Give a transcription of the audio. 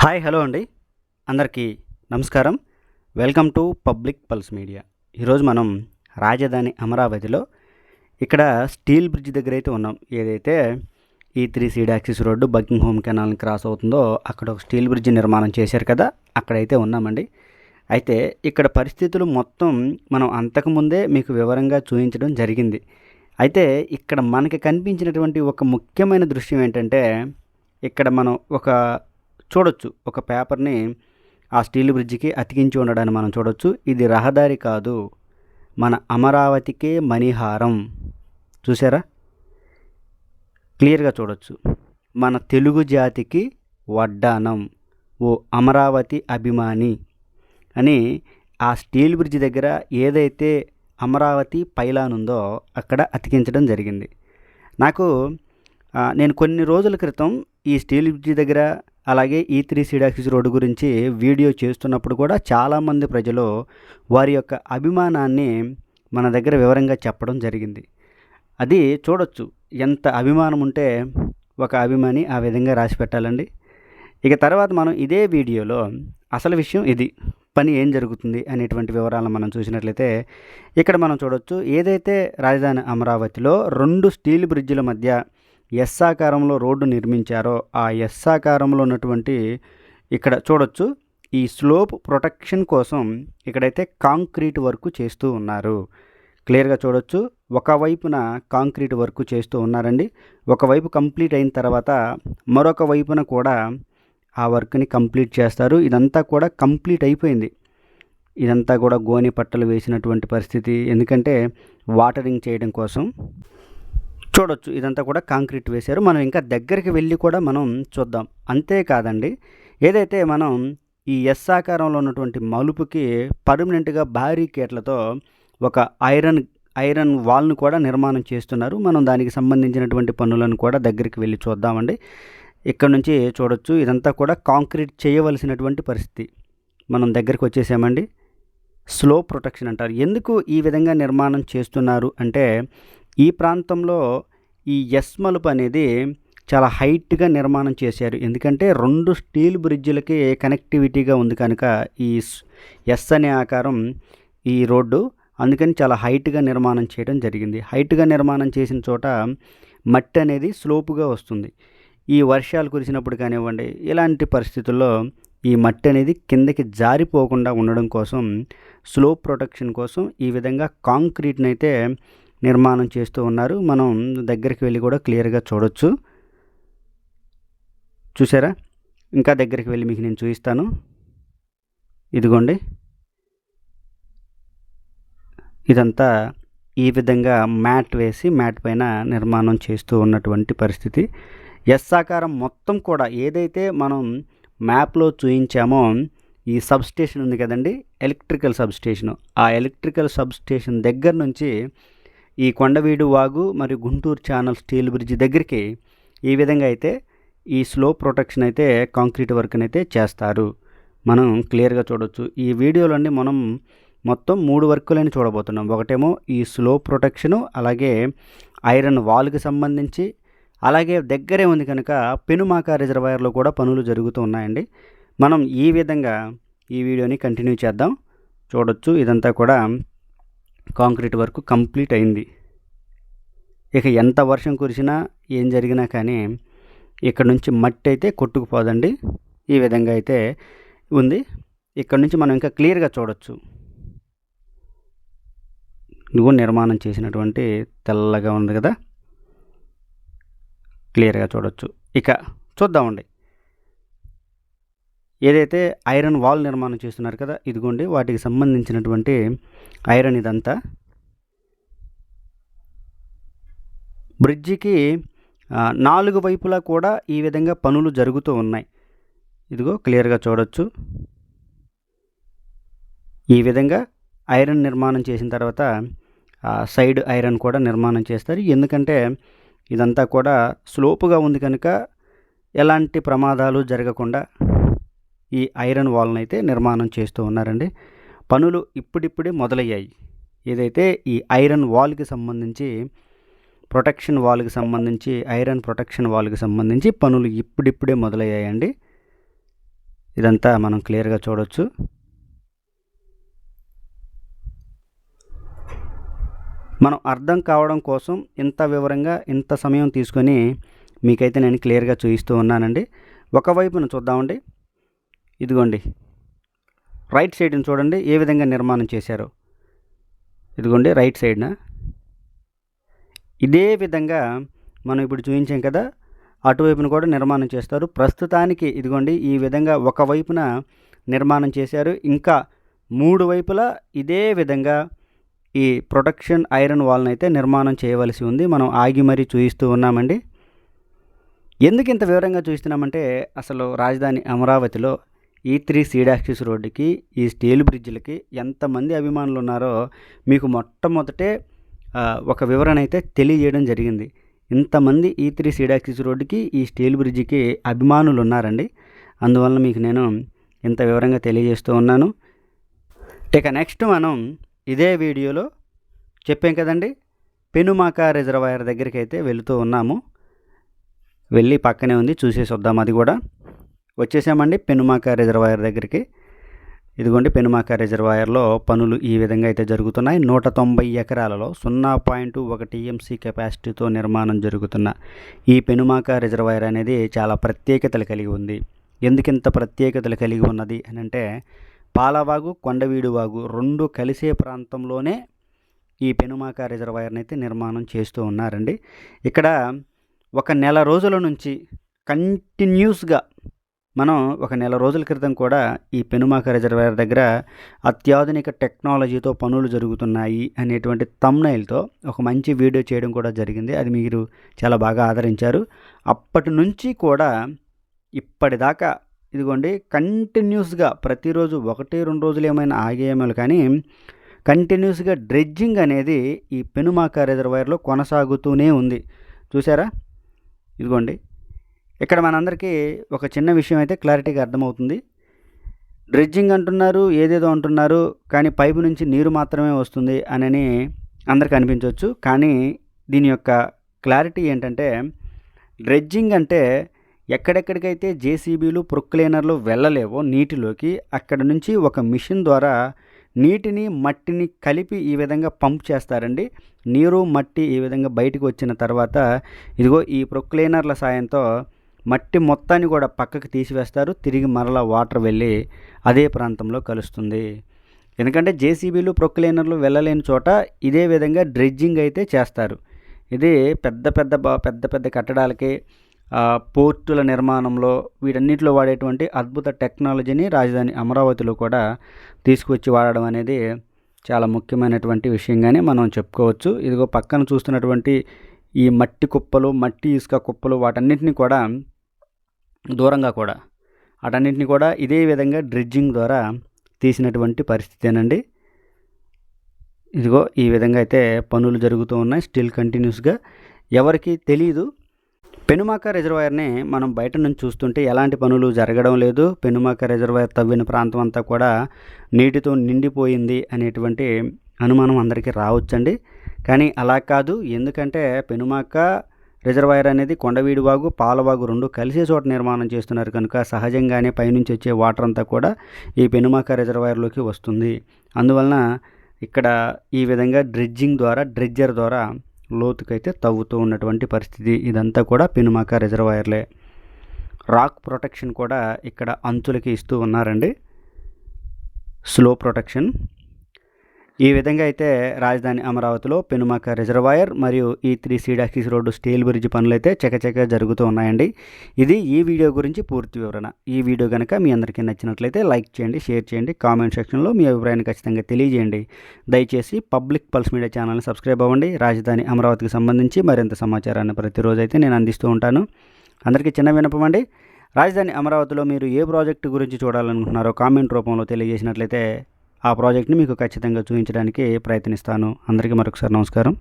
Hi hello అండి, అందరికీ నమస్కారం. Welcome to public pulse media. ఈరోజు మనం రాజధాని అమరావతిలో ఇక్కడ స్టీల్ బ్రిడ్జ్ దగ్గర అయితే ఉన్నాం. ఏదైతే E3 seed axis road Buckingham కెనాల్ని క్రాస్ అవుతుందో అక్కడ ఒక స్టీల్ బ్రిడ్జ్ నిర్మాణం చేశారు కదా, అక్కడైతే ఉన్నామండి. అయితే ఇక్కడ పరిస్థితులు మొత్తం మనం అంతకుముందే మీకు వివరంగా చూపించడం జరిగింది. అయితే ఇక్కడ మనకి కనిపించినటువంటి ఒక ముఖ్యమైన దృశ్యం ఏంటంటే, ఇక్కడ మనం చూడొచ్చు, ఒక పేపర్ని ఆ స్టీల్ బ్రిడ్జికి అతికించి ఉండడాన్ని మనం చూడొచ్చు. ఇది రహదారి కాదు, మన అమరావతికే మణిహారం. చూసారా, క్లియర్గా చూడొచ్చు. మన తెలుగు జాతికి వడ్డానం, ఓ అమరావతి అభిమాని అని ఆ స్టీల్ బ్రిడ్జ్ దగ్గర ఏదైతే అమరావతి పైలాన్ ఉందో అక్కడ అతికించడం జరిగింది. నేను కొన్ని రోజుల క్రితం ఈ స్టీల్ బ్రిడ్జ్ దగ్గర అలాగే ఈ3 సీడ్ యాక్సిస్ రోడ్డు గురించి వీడియో చేస్తున్నప్పుడు కూడా చాలామంది ప్రజలు వారి యొక్క అభిమానాన్ని మన దగ్గర వివరంగా చెప్పడం జరిగింది. అది చూడొచ్చు, ఎంత అభిమానం ఉంటే ఒక అభిమాని ఆ విధంగా రాసి పెట్టాలండి. ఇక తర్వాత మనం ఇదే వీడియోలో అసలు విషయం ఇది, పని ఏం జరుగుతుంది అనేటువంటి వివరాలను మనం చూసినట్లయితే ఇక్కడ మనం చూడొచ్చు. ఏదైతే రాజధాని అమరావతిలో 2 స్టీల్ బ్రిడ్జిల మధ్య ఎస్ ఆకారంలో రోడ్డు నిర్మించారో ఆ ఎస్ ఆకారంలో ఉన్నటువంటి ఇక్కడ చూడొచ్చు, ఈ స్లోప్ ప్రొటెక్షన్ కోసం ఇక్కడైతే కాంక్రీట్ వర్క్ చేస్తూ ఉన్నారు. క్లియర్గా చూడొచ్చు, ఒకవైపున కాంక్రీట్ వర్క్ చేస్తూ ఉన్నారండి. ఒకవైపు కంప్లీట్ అయిన తర్వాత మరొక వైపున కూడా ఆ వర్క్ని కంప్లీట్ చేస్తారు. ఇదంతా కూడా కంప్లీట్ అయిపోయింది. ఇదంతా కూడా గోనె పట్టలు వేసినటువంటి పరిస్థితి, ఎందుకంటే వాటరింగ్ చేయడం కోసం. చూడొచ్చు, ఇదంతా కూడా కాంక్రీట్ వేశారు. మనం ఇంకా దగ్గరికి వెళ్ళి కూడా మనం చూద్దాం. అంతేకాదండి, ఏదైతే మనం ఈ ఎస్ ఆకారంలో ఉన్నటువంటి మలుపుకి పర్మనెంట్గా బారికేట్లతో ఒక ఐరన్ వాల్ను కూడా నిర్మాణం చేస్తున్నారు. మనం దానికి సంబంధించినటువంటి పనులను కూడా దగ్గరికి వెళ్ళి చూద్దామండి. ఇక్కడ నుంచి చూడొచ్చు, ఇదంతా కూడా కాంక్రీట్ చేయవలసినటువంటి పరిస్థితి. మనం దగ్గరికి వచ్చేసామండి. స్లో ప్రొటెక్షన్ అంటారు. ఎందుకు ఈ విధంగా నిర్మాణం చేస్తున్నారు అంటే, ఈ ప్రాంతంలో ఈ ఎస్ మలుపు అనేది చాలా హైట్గా నిర్మాణం చేశారు. ఎందుకంటే 2 స్టీల్ బ్రిడ్జిలకి కనెక్టివిటీగా ఉంది కనుక ఈ ఎస్ అనే ఆకారం ఈ రోడ్డు, అందుకని చాలా హైట్గా నిర్మాణం చేయడం జరిగింది. హైట్గా నిర్మాణం చేసిన చోట మట్టి అనేది స్లోపుగా వస్తుంది. ఈ వర్షాలు కురిసినప్పుడు కానివ్వండి, ఇలాంటి పరిస్థితుల్లో ఈ మట్టి అనేది కిందకి జారిపోకుండా ఉండడం కోసం, స్లోప్ ప్రొటెక్షన్ కోసం ఈ విధంగా కాంక్రీట్ని అయితే నిర్మాణం చేస్తూ ఉన్నారు. మనం దగ్గరికి వెళ్ళి కూడా క్లియర్గా చూడొచ్చు. చూసారా, ఇంకా దగ్గరికి వెళ్ళి మీకు నేను చూపిస్తాను. ఇదిగోండి, ఇదంతా ఈ విధంగా మ్యాట్ వేసి మ్యాట్ పైన నిర్మాణం చేస్తూ ఉన్నటువంటి పరిస్థితి. ఎస్ ఆకారం మొత్తం కూడా ఏదైతే మనం మ్యాప్లో చూయించామో ఈ సబ్స్టేషన్ ఉంది కదండి, ఎలక్ట్రికల్ సబ్స్టేషను, ఆ ఎలక్ట్రికల్ సబ్స్టేషన్ దగ్గర నుంచి ఈ కొండవీడు వాగు మరియు గుంటూరు ఛానల్ స్టీల్ బ్రిడ్జ్ దగ్గరికి ఈ విధంగా అయితే ఈ స్లో ప్రొటెక్షన్ అయితే కాంక్రీట్ వర్క్ని అయితే చేస్తారు. మనం క్లియర్గా చూడవచ్చు. ఈ వీడియోలోని మనం మొత్తం 3 వర్కులని చూడబోతున్నాం. ఒకటేమో ఈ స్లో ప్రొటెక్షను, అలాగే ఐరన్ వాల్కి సంబంధించి, అలాగే దగ్గరే ఉంది కనుక పెనుమాక రిజర్వాయర్లో కూడా పనులు జరుగుతూ ఉన్నాయండి. మనం ఈ విధంగా ఈ వీడియోని కంటిన్యూ చేద్దాం. చూడొచ్చు, ఇదంతా కూడా కాంక్రీట్ వర్క్ కంప్లీట్ అయింది. ఇక ఎంత వర్షం కురిసినా ఏం జరిగినా కానీ ఇక్కడ నుంచి మట్టి అయితే కొట్టుకుపోదండి. ఈ విధంగా అయితే ఉంది. ఇక్కడ నుంచి మనం ఇంకా క్లియర్గా చూడొచ్చు, నువ్వు నిర్మాణం చేసినటువంటి తెల్లగా ఉంది కదా, క్లియర్గా చూడొచ్చు. ఇక చూద్దామండి, ఏదైతే ఐరన్ వాల్ నిర్మాణం చేస్తున్నారు కదా, ఇదిగోండి వాటికి సంబంధించినటువంటి ఐరన్. ఇదంతా బ్రిడ్జికి 4 వైపులా కూడా ఈ విధంగా పనులు జరుగుతూ ఉన్నాయి. ఇదిగో క్లియర్గా చూడొచ్చు. ఈ విధంగా ఐరన్ నిర్మాణం చేసిన తర్వాత సైడ్ ఐరన్ కూడా నిర్మాణం చేస్తారు. ఎందుకంటే ఇదంతా కూడా స్లోపుగా ఉంది కనుక ఎలాంటి ప్రమాదాలు జరగకుండా ఈ ఐరన్ వాల్ని అయితే నిర్మాణం చేస్తూ ఉన్నారండి. పనులు ఇప్పుడిప్పుడే మొదలయ్యాయి. ఏదైతే ఈ ఐరన్ వాల్కి సంబంధించి ప్రొటెక్షన్ వాల్కి సంబంధించి ఐరన్ ప్రొటెక్షన్ వాల్కి సంబంధించి పనులు ఇప్పుడిప్పుడే మొదలయ్యాయండి. ఇదంతా మనం క్లియర్గా చూడవచ్చు. మనం అర్థం కావడం కోసం ఇంత వివరంగా ఇంత సమయం తీసుకొని మీకైతే నేను క్లియర్గా చూపిస్తూ ఉన్నానండి. ఒకవైపున చూద్దామండి. ఇదిగోండి రైట్ సైడ్ని చూడండి ఏ విధంగా నిర్మాణం చేశారో. ఇదిగోండి రైట్ సైడ్న ఇదే విధంగా మనం ఇప్పుడు చూపించాం కదా, అటువైపున కూడా నిర్మాణం చేస్తారు. ప్రస్తుతానికి ఇదిగోండి ఈ విధంగా ఒకవైపున నిర్మాణం చేశారు. ఇంకా 3 వైపులా ఇదే విధంగా ఈ ప్రొటెక్షన్ ఐరన్ వాల్ని అయితే నిర్మాణం చేయవలసి ఉంది. మనం ఆగి మరీ చూపిస్తూ ఉన్నామండి. ఎందుకు ఇంత వివరంగా చూస్తున్నామంటే, అసలు రాజధాని అమరావతిలో E3 సీడ్ యాక్సిస్ రోడ్డుకి ఈ స్టీల్ బ్రిడ్జ్లకి ఎంతమంది అభిమానులు ఉన్నారో మీకు మొట్టమొదటే ఒక వివరణ అయితే తెలియజేయడం జరిగింది. ఇంతమంది E3 సీడ్ యాక్సిస్ రోడ్డుకి ఈ స్టీల్ బ్రిడ్జికి అభిమానులు ఉన్నారండి. అందువలన మీకు నేను ఇంత వివరంగా తెలియజేస్తూ ఉన్నాను. ఇక నెక్స్ట్ మనం ఇదే వీడియోలో చెప్పాం కదండి, పెనుమాక రిజర్వాయర్ దగ్గరికి అయితే వెళుతూ ఉన్నాము. వెళ్ళి పక్కనే ఉంది, చూసేసి వద్దాం. అది కూడా వచ్చేసామండి పెనుమాక రిజర్వాయర్ దగ్గరికి. ఇదిగోండి పెనుమాక రిజర్వాయర్లో పనులు ఈ విధంగా అయితే జరుగుతున్నాయి. 190 ఎకరాలలో 0.1 TMC కెపాసిటీతో నిర్మాణం జరుగుతున్న ఈ పెనుమాక రిజర్వాయర్ అనేది చాలా ప్రత్యేకతలు కలిగి ఉంది. ఎందుకింత ప్రత్యేకతలు కలిగి ఉన్నది అని అంటే, పాలవాగు కొండవీడు వాగు 2 కలిసే ప్రాంతంలోనే ఈ పెనుమాక రిజర్వాయర్ని అయితే నిర్మాణం చేస్తూ ఉన్నారండి. ఇక్కడ 1 నెల రోజుల నుంచి కంటిన్యూస్గా మనం 1 నెల రోజుల క్రితం కూడా ఈ పెనుమాక రిజర్వాయర్ దగ్గర అత్యాధునిక టెక్నాలజీతో పనులు జరుగుతున్నాయి అనేటువంటి థంబ్నెయిల్తో ఒక మంచి వీడియో చేయడం కూడా జరిగింది. అది మీరు చాలా బాగా ఆదరించారు. అప్పటి నుంచి కూడా ఇప్పటిదాకా ఇదిగోండి కంటిన్యూస్గా ప్రతిరోజు 1-2 రోజులు ఏమైనా ఆగేమో కానీ కంటిన్యూస్గా డ్రెడ్జింగ్ అనేది ఈ పెనుమాక రిజర్వాయర్లో కొనసాగుతూనే ఉంది. చూసారా? ఇదిగోండి ఇక్కడ మనందరికీ ఒక చిన్న విషయం అయితే క్లారిటీగా అర్థమవుతుంది. డ్రెడ్జింగ్ అంటున్నారు, ఏదేదో అంటున్నారు, కానీ పైపు నుంచి నీరు మాత్రమే వస్తుంది అని అందరికీ అనిపించవచ్చు. కానీ దీని యొక్క క్లారిటీ ఏంటంటే, డ్రెడ్జింగ్ అంటే ఎక్కడెక్కడికైతే జేసీబీలు ప్రొక్లైనర్లు వెళ్ళలేవో నీటిలోకి, అక్కడ నుంచి ఒక మిషన్ ద్వారా నీటిని మట్టిని కలిపి ఈ విధంగా పంప్ చేస్తారండి. నీరు మట్టి ఈ విధంగా బయటకు వచ్చిన తర్వాత ఇదిగో ఈ ప్రొక్లైనర్ల సాయంతో మట్టి మొత్తాన్ని కూడా పక్కకు తీసివేస్తారు. తిరిగి మరలా వాటర్ వెళ్ళి అదే ప్రాంతంలో కలుస్తుంది. ఎందుకంటే జేసీబీలు ప్రొక్లైనర్లు వెళ్ళలేని చోట ఇదే విధంగా డ్రెడ్జింగ్ అయితే చేస్తారు. ఇది పెద్ద పెద్ద కట్టడాలకి, పోర్టుల నిర్మాణంలో వీటన్నిటిలో వాడేటువంటి అద్భుత టెక్నాలజీని రాజధాని అమరావతిలో కూడా తీసుకువచ్చి వాడడం అనేది చాలా ముఖ్యమైనటువంటి విషయంగానే మనం చెప్పుకోవచ్చు. ఇదిగో పక్కన చూస్తున్నటువంటి ఈ మట్టి కుప్పలు, మట్టి ఇసుక కుప్పలు వాటన్నిటిని కూడా దూరంగా కూడా వాటన్నిటిని కూడా ఇదే విధంగా డ్రెడ్జింగ్ ద్వారా తీసినటువంటి పరిస్థితేనండి. ఇదిగో ఈ విధంగా అయితే పనులు జరుగుతూ ఉన్నాయి స్టిల్ కంటిన్యూస్గా. ఎవరికి తెలీదు, పెనుమాక రిజర్వాయర్ని మనం బయట నుంచి చూస్తుంటే ఎలాంటి పనులు జరగడం లేదు. పెనుమాక రిజర్వాయర్ తవ్విన ప్రాంతం అంతా కూడా నీటితో నిండిపోయింది అనేటువంటి అనుమానం అందరికీ రావచ్చండి. కానీ అలా కాదు. ఎందుకంటే పెనుమాక రిజర్వాయర్ అనేది కొండవీడు వాగు, పాలవాగు 2 కలిసే చోట నిర్మాణం చేస్తున్నారు కనుక సహజంగానే పైనుంచి వచ్చే వాటర్ అంతా కూడా ఈ పెనుమాక రిజర్వాయర్లోకి వస్తుంది. అందువలన ఇక్కడ ఈ విధంగా డ్రెడ్జర్ ద్వారా లోతుకైతే తవ్వుతూ ఉన్నటువంటి పరిస్థితి. ఇదంతా కూడా పెనుమాక రిజర్వాయర్లే. రాక్ ప్రొటెక్షన్ కూడా ఇక్కడ అంచులకి ఇస్తూ ఉన్నారండి, స్లో ప్రొటెక్షన్. ఈ విధంగా అయితే రాజధాని అమరావతిలో పెనుమాక రిజర్వాయర్ మరియు E3 seed axis road steel bridge పనులు అయితే చకచక జరుగుతూ ఉన్నాయండి. ఇది ఈ వీడియో గురించి పూర్తి వివరణ. ఈ వీడియో కనుక మీ అందరికీ నచ్చినట్లయితే లైక్ చేయండి, షేర్ చేయండి, కామెంట్ సెక్షన్లో మీ అభిప్రాయాన్ని ఖచ్చితంగా తెలియజేయండి. దయచేసి పబ్లిక్ పల్స్ మీడియా ఛానల్ని సబ్స్క్రైబ్ అవ్వండి. రాజధాని అమరావతికి సంబంధించి మరింత సమాచారాన్ని ప్రతిరోజు అయితే నేను అందిస్తూ ఉంటాను. అందరికీ చిన్న విన్నపం అండి, రాజధాని అమరావతిలో మీరు ఏ ప్రాజెక్టు గురించి చూడాలనుకుంటున్నారో కామెంట్ రూపంలో తెలియజేసినట్లయితే ఆ ప్రాజెక్ట్ని మీకు ఖచ్చితంగా చూపించడానికి ప్రయత్నిస్తాను. అందరికీ మరొకసారి నమస్కారం.